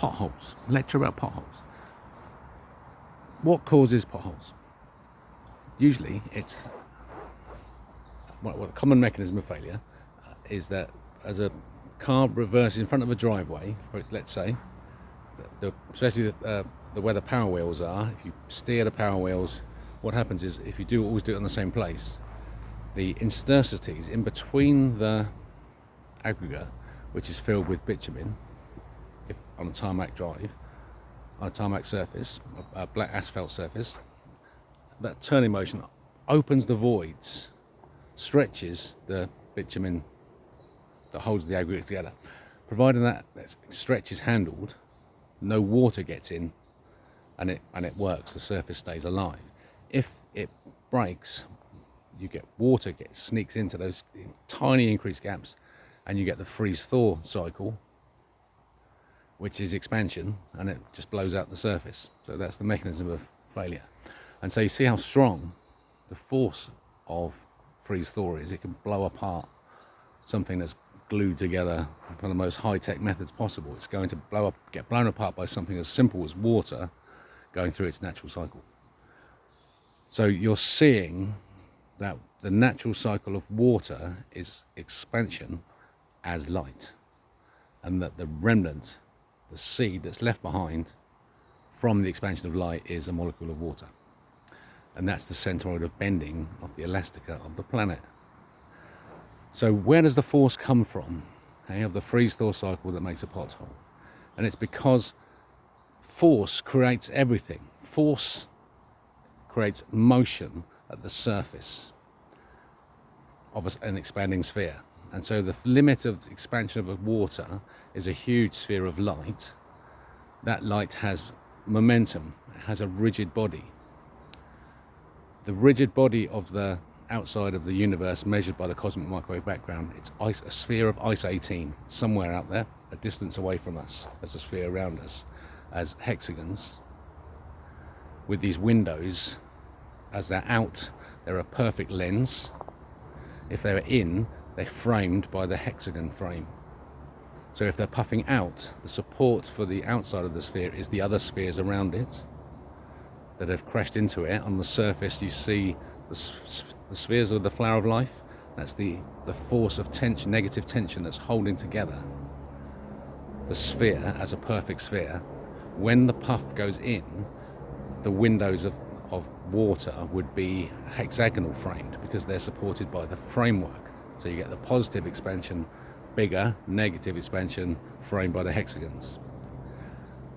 potholes. Lecture about potholes. What causes potholes? Usually it's, well, the common mechanism of failure is that as a car reverses in front of a driveway, let's say, especially where the power wheels are, if you steer the power wheels, what happens is if you always do it on the same place, the interstices in between the aggregate, which is filled with bitumen, on a tarmac drive, on a tarmac surface, a black asphalt surface, that turning motion opens the voids, stretches the bitumen that holds the aggregate together. Providing that stretch is handled, no water gets in, and it works. The surface stays alive. If it breaks, you get water sneaks into those tiny increased gaps, and you get the freeze-thaw cycle, which is expansion, and it just blows out the surface. So that's the mechanism of failure. And so you see how strong the force of freeze-thaw is. It can blow apart something that's glued together by the most high-tech methods possible. It's going to get blown apart by something as simple as water going through its natural cycle. So you're seeing that the natural cycle of water is expansion as light, and that the remnant, the seed that's left behind from the expansion of light, is a molecule of water. And that's the centroid of bending of the elastica of the planet. So where does the force come from? Of the freeze-thaw cycle that makes a pothole. And it's because force creates everything. Force creates motion at the surface of an expanding sphere. And so the limit of expansion of water is a huge sphere of light. That light has momentum, it has a rigid body. The rigid body of the outside of the universe, measured by the cosmic microwave background, it's a sphere of ice 18, somewhere out there, a distance away from us, as a sphere around us, as hexagons, with these windows. As they're out, they're a perfect lens. If they're in, they're framed by the hexagon frame. So if they're puffing out, the support for the outside of the sphere is the other spheres around it that have crashed into it. On the surface you see the spheres of the flower of life. That's the force of tension, negative tension, that's holding together the sphere as a perfect sphere. When the puff goes in, the windows of water would be hexagonal framed because they're supported by the framework. So you get the positive expansion bigger, negative expansion framed by the hexagons.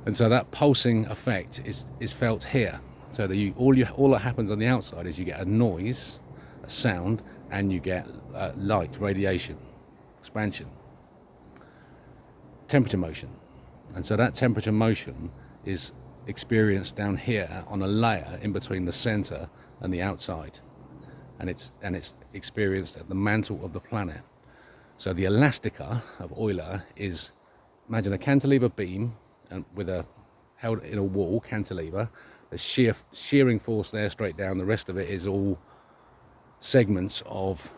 And so that pulsing effect is felt here. So that all that happens on the outside is you get a noise, a sound, and you get light, radiation, expansion, temperature motion. And so that temperature motion is experienced down here on a layer in between the center and the outside. And it's experienced at the mantle of the planet. So the elastica of Euler is, imagine a cantilever beam and held in a wall cantilever. There's shearing force there straight down. The rest of it is all segments of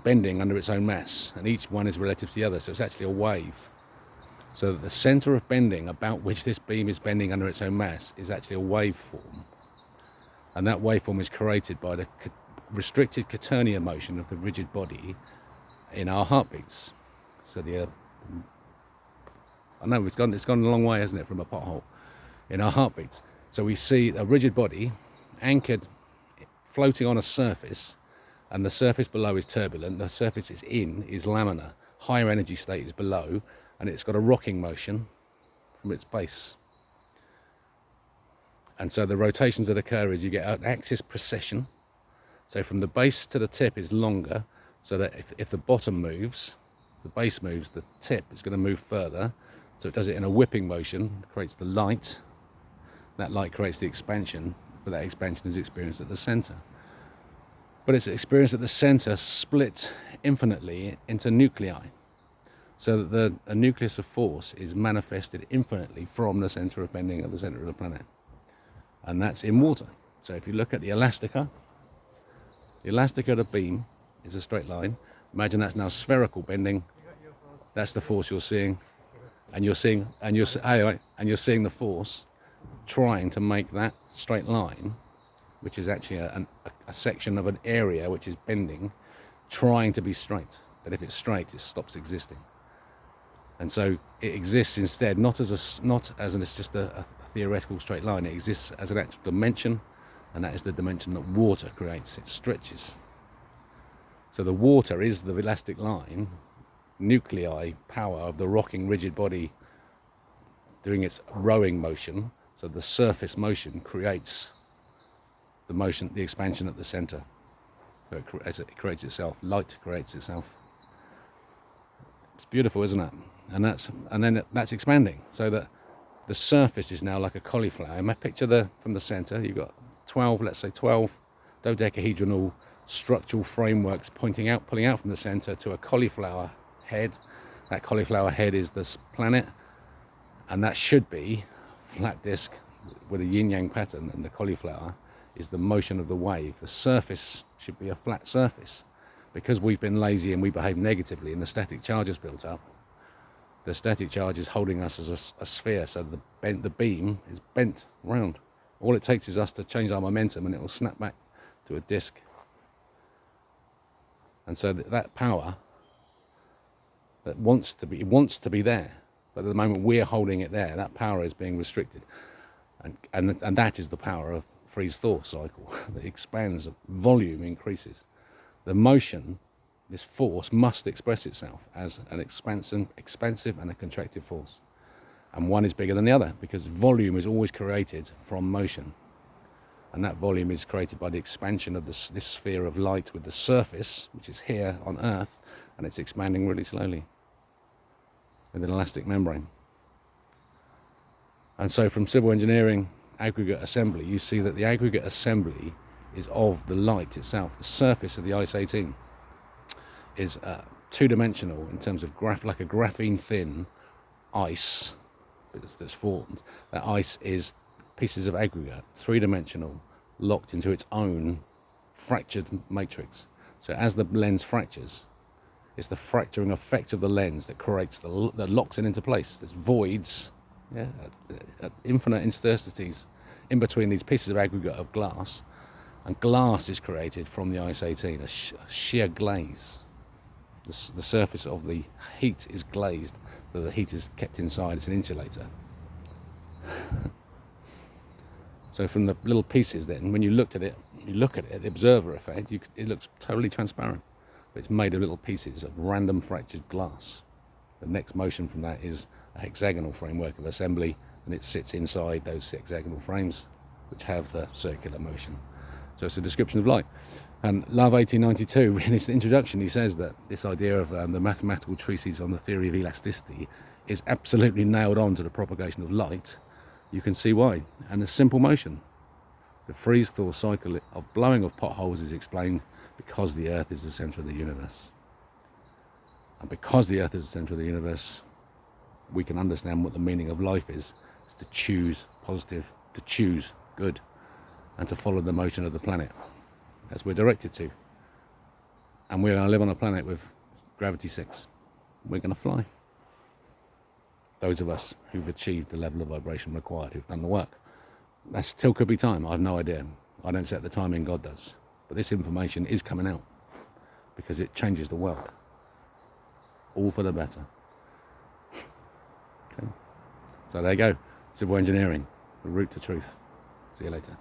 bending under its own mass, and each one is relative to the other. So it's actually a wave. So the center of bending about which this beam is bending under its own mass is actually a waveform. And that waveform is created by the restricted quaternion motion of the rigid body in our heartbeats. So I know it's gone a long way, hasn't it, from a pothole, in our heartbeats. So we see a rigid body anchored, floating on a surface, and the surface below is turbulent. The surface it's in is laminar. Higher energy state is below, and it's got a rocking motion from its base. And so the rotations that occur is you get an axis precession. So from the base to the tip is longer, so that if the bottom moves, the base moves, the tip is going to move further. So it does it in a whipping motion, creates the light. That light creates the expansion, but that expansion is experienced at the center. But it's experienced at the center, split infinitely into nuclei. So that a nucleus of force is manifested infinitely from the center of bending at the center of the planet. And that's in water. So if you look at the elastica of the beam is a straight line. Imagine that's now spherical bending. That's the force you're seeing. and you're seeing the force trying to make that straight line, which is actually a section of an area which is bending, trying to be straight. But if it's straight, it stops existing. And so it exists instead not as it's just a theoretical straight line. It exists as an actual dimension, and that is the dimension that water creates. It stretches. So the water is the elastic line, nuclei power of the rocking rigid body doing its rowing motion. So the surface motion creates the motion, the expansion at the center. So it creates itself. Light creates itself. It's beautiful, isn't it? And then that's expanding, so that the surface is now like a cauliflower. In my picture from the center, you've got 12 dodecahedral structural frameworks pulling out from the center to a cauliflower head. That cauliflower head is this planet, and that should be a flat disk with a yin-yang pattern, and the cauliflower is the motion of the wave. The surface should be a flat surface. Because we've been lazy and we behave negatively and the static charge is built up, the static charge is holding us as a sphere, so the beam is bent round. All it takes is us to change our momentum and it will snap back to a disk. And so that power that wants to be there, but at the moment we're holding it there, that power is being restricted. And that is the power of freeze-thaw cycle that expands, volume increases. The motion, this force, must express itself as an expansive and a contractive force. And one is bigger than the other, because volume is always created from motion. And that volume is created by the expansion of this sphere of light with the surface, which is here on Earth, and it's expanding really slowly with an elastic membrane. And so from civil engineering, aggregate assembly, you see that the aggregate assembly is of the light itself. The surface of the ice 18 is two-dimensional in terms of like a graphene thin ice that's formed. That ice is pieces of aggregate, three-dimensional, locked into its own fractured matrix. So as the lens fractures, it's the fracturing effect of the lens that creates that locks it into place. There's voids, infinite interstices in between these pieces of aggregate of glass. And glass is created from the ice 18, a sheer glaze. The surface of the heat is glazed, so the heat is kept inside. It's an insulator. So from the little pieces then, when you look at it, the observer effect, it looks totally transparent. But it's made of little pieces of random fractured glass. The next motion from that is a hexagonal framework of assembly, and it sits inside those hexagonal frames, which have the circular motion. So it's a description of light. And Love 1892, in his introduction, he says that this idea of the mathematical treatise on the theory of elasticity is absolutely nailed on to the propagation of light. You can see why. And the simple motion, the freeze-thaw cycle of blowing of potholes, is explained because the Earth is the centre of the universe. And because the Earth is the centre of the universe, we can understand what the meaning of life is to choose positive, to choose good, and to follow the motion of the planet, as we're directed to. And we're going to live on a planet with gravity 6. We're going to fly. Those of us who've achieved the level of vibration required, who've done the work. That still could be time, I have no idea. I don't set the timing, God does. But this information is coming out because it changes the world. All for the better. Okay. So there you go. Civil engineering, the route to truth. See you later.